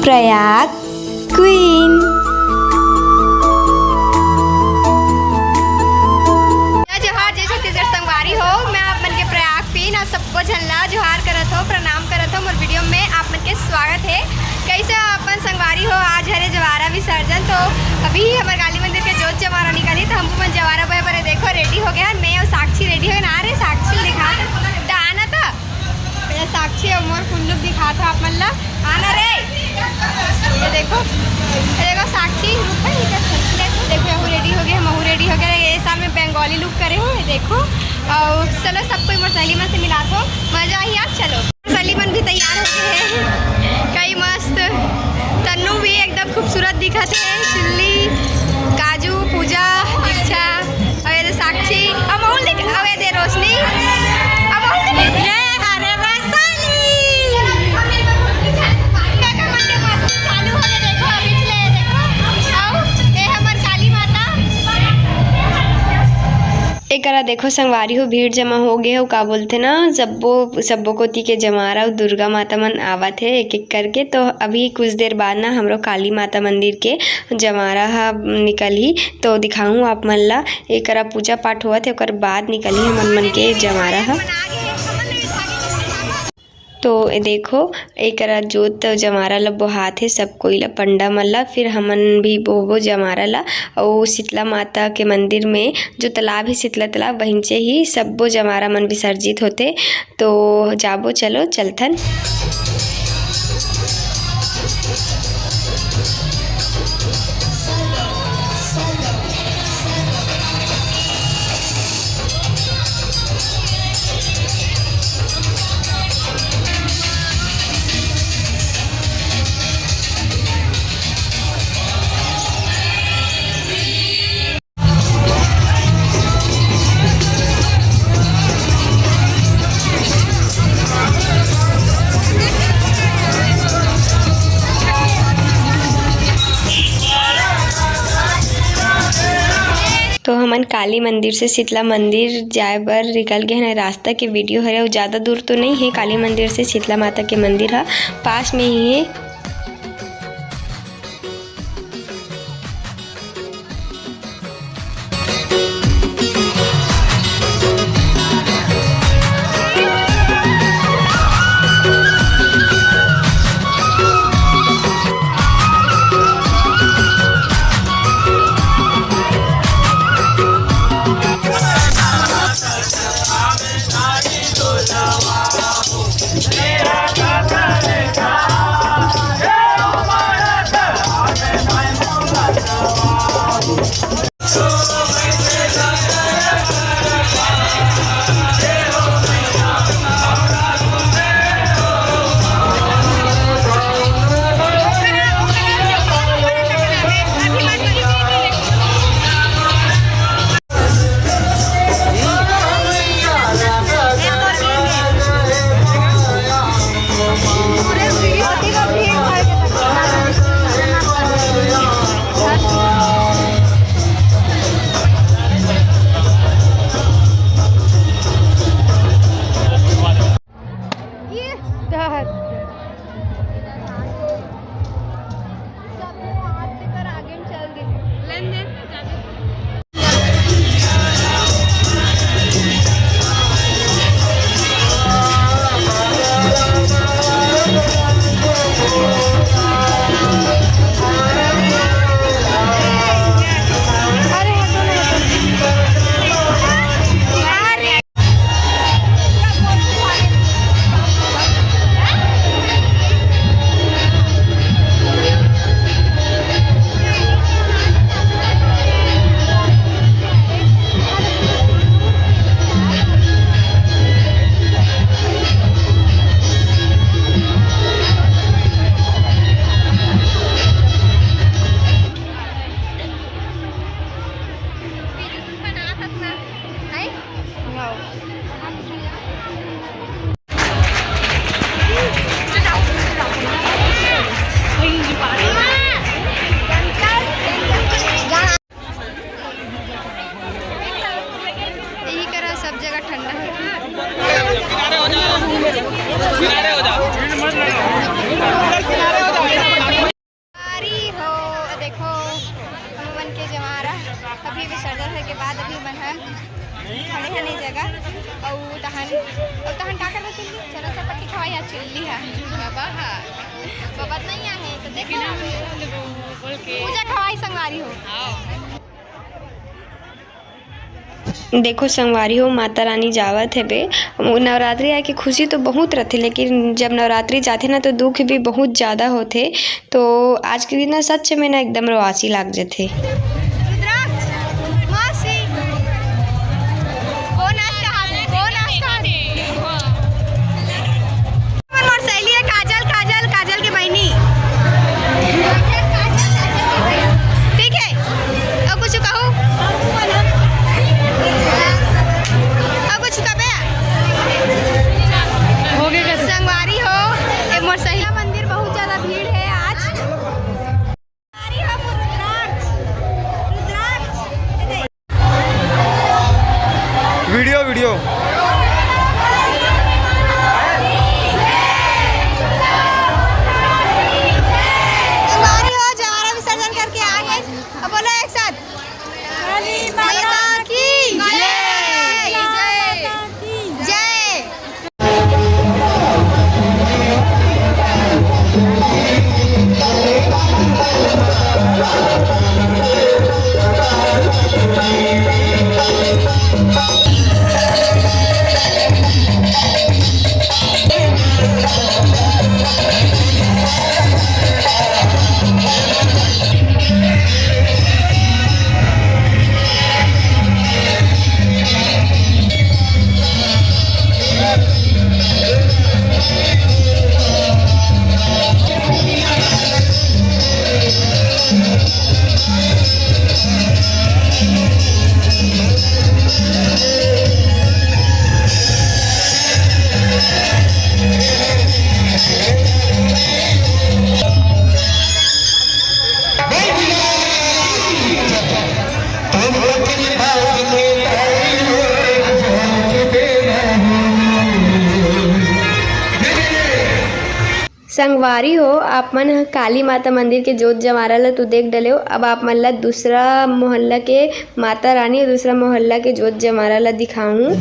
Prayag queen. जोहार जय छत्तीसगढ़ संगवारी हो। मैं आप मन के प्रयाग क्वीन आप सबको झल्ला जोहार करत हो, प्रणाम करत हो। मोर वीडियो में आप मन के स्वागत है। कैसे अपन संगवारी हो? आज हरे जवारा विसर्जन, तो अभी हमारे काली मंदिर के जोत जवारा निकाली, तो हमको मन जवारा बहे पर देखो रेडी हो गया। मैं और साक्षी रेडी हो गए ना रे। साक्षी दिखा था आना था, साक्षी और मोर कुल्लू दिखा था आप मन ला आना रे। ये देखो साक्षी देखो यहू रेडी हो गए, महू रेडी हो गए। ये सामने बंगाली लुक करे हो, ये देखो। और चलो सब कोई मोर सहेली मन से मिला दो, मजा आई। आप चलो सहेली मन भी तैयार हो गए हैं, कई मस्त। तन्नू भी एकदम खूबसूरत दिखत है, चिल्ली, काजू, पूजा, दीक्षा और ये साक्षी, अमोल अब ये दे रोशनी, एकरा देखो संगवारी हो भीड़ जमा हो गए हो। का बोलते ना सब्बो कोती के जमारा और दुर्गा माता मन आवत है एक एक करके। तो अभी कुछ देर बाद ना हमरो काली माता मंदिर के जमारा हा निकली, तो दिखाऊँ आप मन ला। एकरा पूजा पाठ हुआ थे, ओकर बाद निकली हमन मन के जमारा हा। तो ये देखो एकरा जोत जमारा ला बोहात है सब कोई ला, पंडा मन ला। फिर हमन भी बोबो जमारा ला। और शीतला माता के मंदिर में जो तालाब है, शीतला तालाब, वहीं से ही सब्बो जमारा मन विसर्जित होते। तो जाबो चलो चलथन। तो हमन काली मंदिर से शीतला मंदिर जाए बर निकल गए हैं। रास्ता के वीडियो है, और ज़्यादा दूर तो नहीं है। काली मंदिर से शीतला माता के मंदिर है, पास में ही है। और तहन का करबे चुल्ली चलो चपाती खवाई आ चुल्ली है बाबा नहीं आहे तो देखो पूजा खवाई संगवारी हो। देखो संगवारी हो माता रानी जावत है बे। नवरात्रि आए की खुशी तो बहुत रहती, लेकिन जब नवरात्रि जाते ना तो दुख भी बहुत ज़्यादा होते। तो आज के दिन ना सच में ना एकदम रवासी लाग जाते। वीडियो संगवारी हो जवारा विसर्जन करके आ गए। अब बोलो एक साथ माता की जय जय। संगवारी हो आप मन काली माता मंदिर के जोत जमारा ला तो देख डले हो। अब आप मन ला दूसरा मोहल्ला के माता रानी और दूसरा मोहल्ला के जोत जमारा ला दिखाऊं।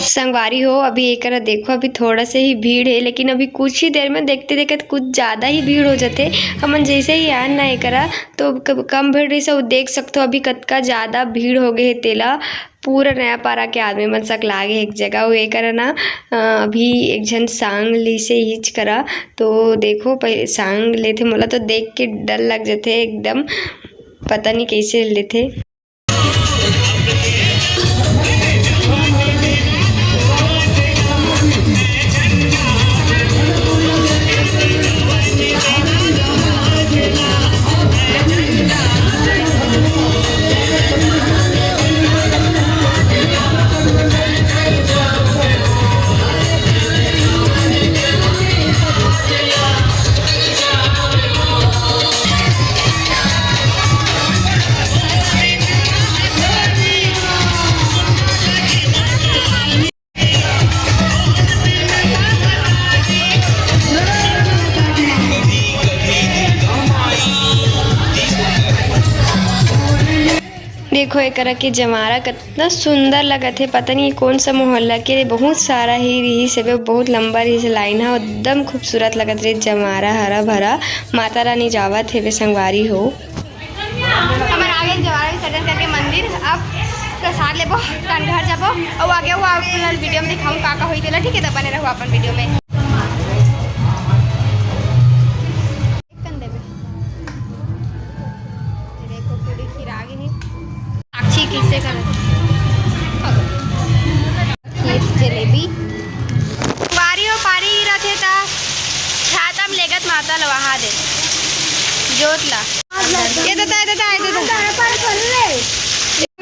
संगवारी हो अभी एक देखो अभी थोड़ा से ही भीड़ है, लेकिन अभी कुछ ही देर में देखते देखते कुछ ज़्यादा ही भीड़ हो जाते। हमन जैसे ही आन ना एकरा तो कम भीड़ रही सब देख सकते हो। अभी कतका ज़्यादा भीड़ हो गए है तेला पूरा नया पारा के आदमी मन सक लागे एक जगह वो एक ना। अभी एक जन सांग ली से हिच करा तो देखो पहले सांग लेते मोला तो देख के डर लग जाते एकदम, पता नहीं कैसे लेते। देखो एकरा के जमारा कितना सुंदर लगत है। पता नहीं कौन सा मोहल्ला के, बहुत सारा ही रही से बहुत लंबा रही से लाइन है, एकदम खूबसूरत लगत रही जमारा हरा भरा। माता रानी जावत है वे संगवारी हो। हमारे आगे जवारा विसर्जन करके मंदिर, अब प्रसाद लेबो तन घर जाबो और आगे वो आप वीडियो में दिखाऊं का होई देला। ठीक है, तो बने रहो अपन वीडियो में। देखो पूरी खीर आ गई है। साक्षी किससे कर खीर जलेबी वारी हो पारी रथे ता छाता में लेगत माता लवाहा दे जोतला ये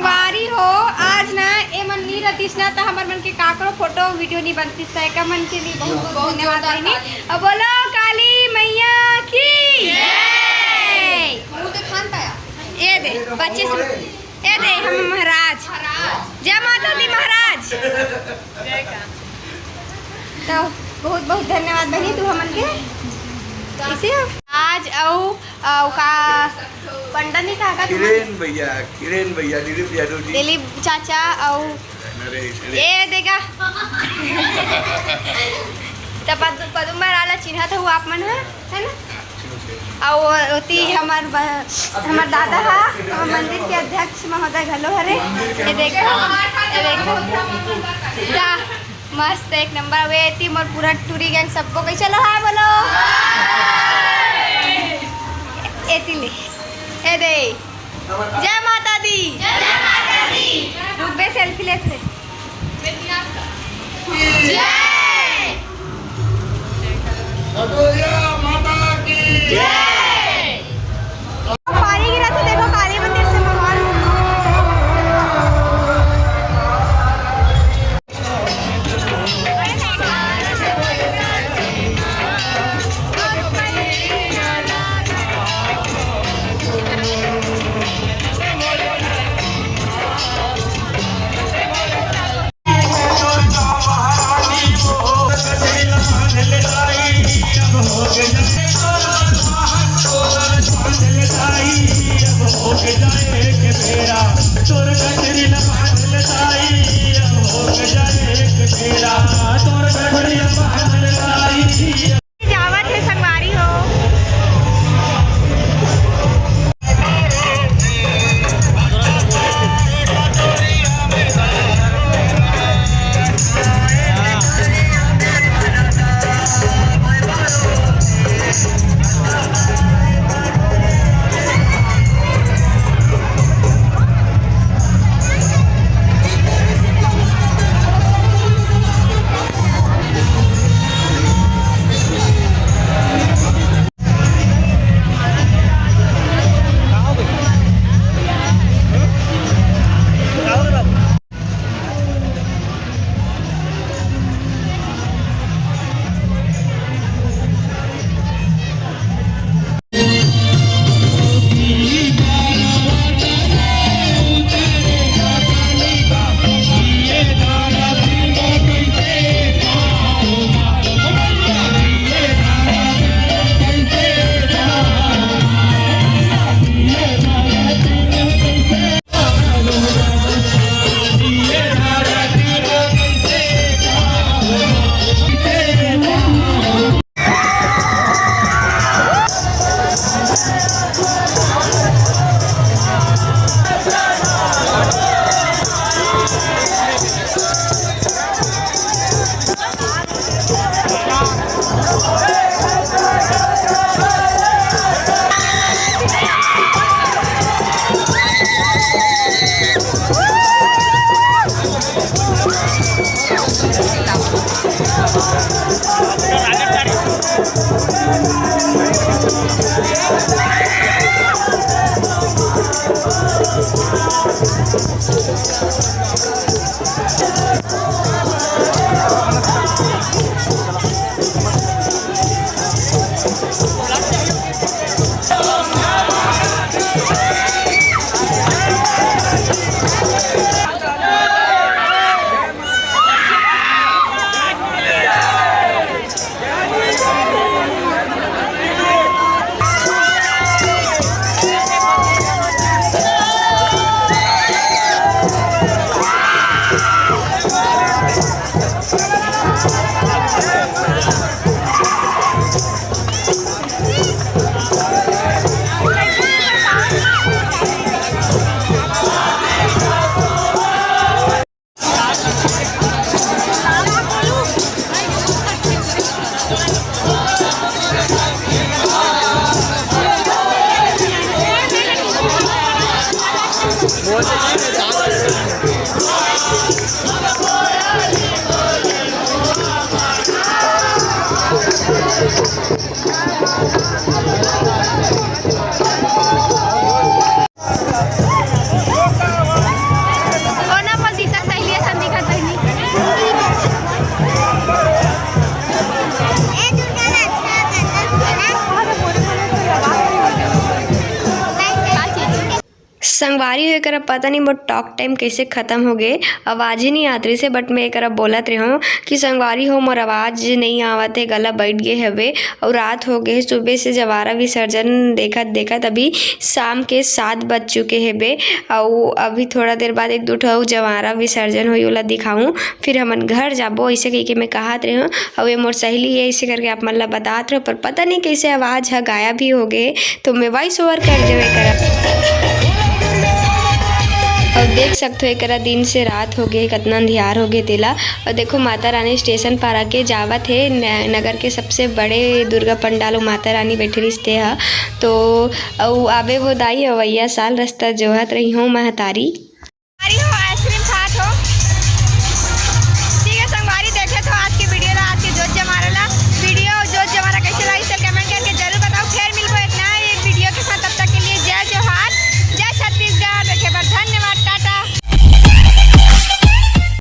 वारी हो। आज ना ए मन नहीं रतीस ना, तो हमर मन के काकरो फोटो वीडियो नहीं बनती है का मन के लिए बहुत बहुत धन्यवाद बहनी। अब बोलो काली मैया की जय। मुंह तो खान पाया ये दे बच्चे से ये दे हम महाराज जय माता दी महाराज तो बहुत बहुत धन्यवाद बहनी तू हमन के इसे आज औ का पंडा नहीं कहा किरण भैया दिलीप चाचा और ये देगा तो पदुमर आला चिन्ह था वो आप मन है ना। और होती हमार दादा है मंदिर के अध्यक्ष महोदय घलो हरे। ये देखो मस्त एक नंबर वे थी मोर पूरा टूरी गैंग सबको कैसे लो हाय बोलो एतिले ए दे जय माता दी रुक बे सेल्फी लेते जय माता की जय। पानी गिरा तो देखो काली मंदिर से भगवान संगवारी हो एकरा पता नहीं मोर टॉक टाइम कैसे ख़त्म हो गए, आवाज़ ही नहीं आत रही से। बट मैं एकरा बोलत रही हूँ कि संगवारी हो मोर आवाज़ नहीं आवत है, गला बैठ गए हवे और रात हो गए। सुबह से जवारा विसर्जन देखत देखत अभी शाम के 7 बज चुके हेबे और अभी थोड़ा देर बाद एक दो ठो जवारा विसर्जन होई ओला दिखाऊँ, फिर हमन घर जाबो ऐसे कही के मैं कहत रही हूँ। और ये मोर सहेली है ऐसे करके आप मन ला बतात रहो, पर पता नहीं कैसे आवाज़ है गायब भी हो गए, तो मैं वॉइस ओवर कर देवे करा। और देख सकते हो एकरा दिन से रात हो गए, कितना अंधियार हो गए तेला। और देखो माता रानी स्टेशन पर आके जावत है, नगर के सबसे बड़े दुर्गा पंडाल माता रानी बैठे रिश्ते है। तो आबे वो दाई अवैया साल रास्ता जोहत रही हूँ महतारी।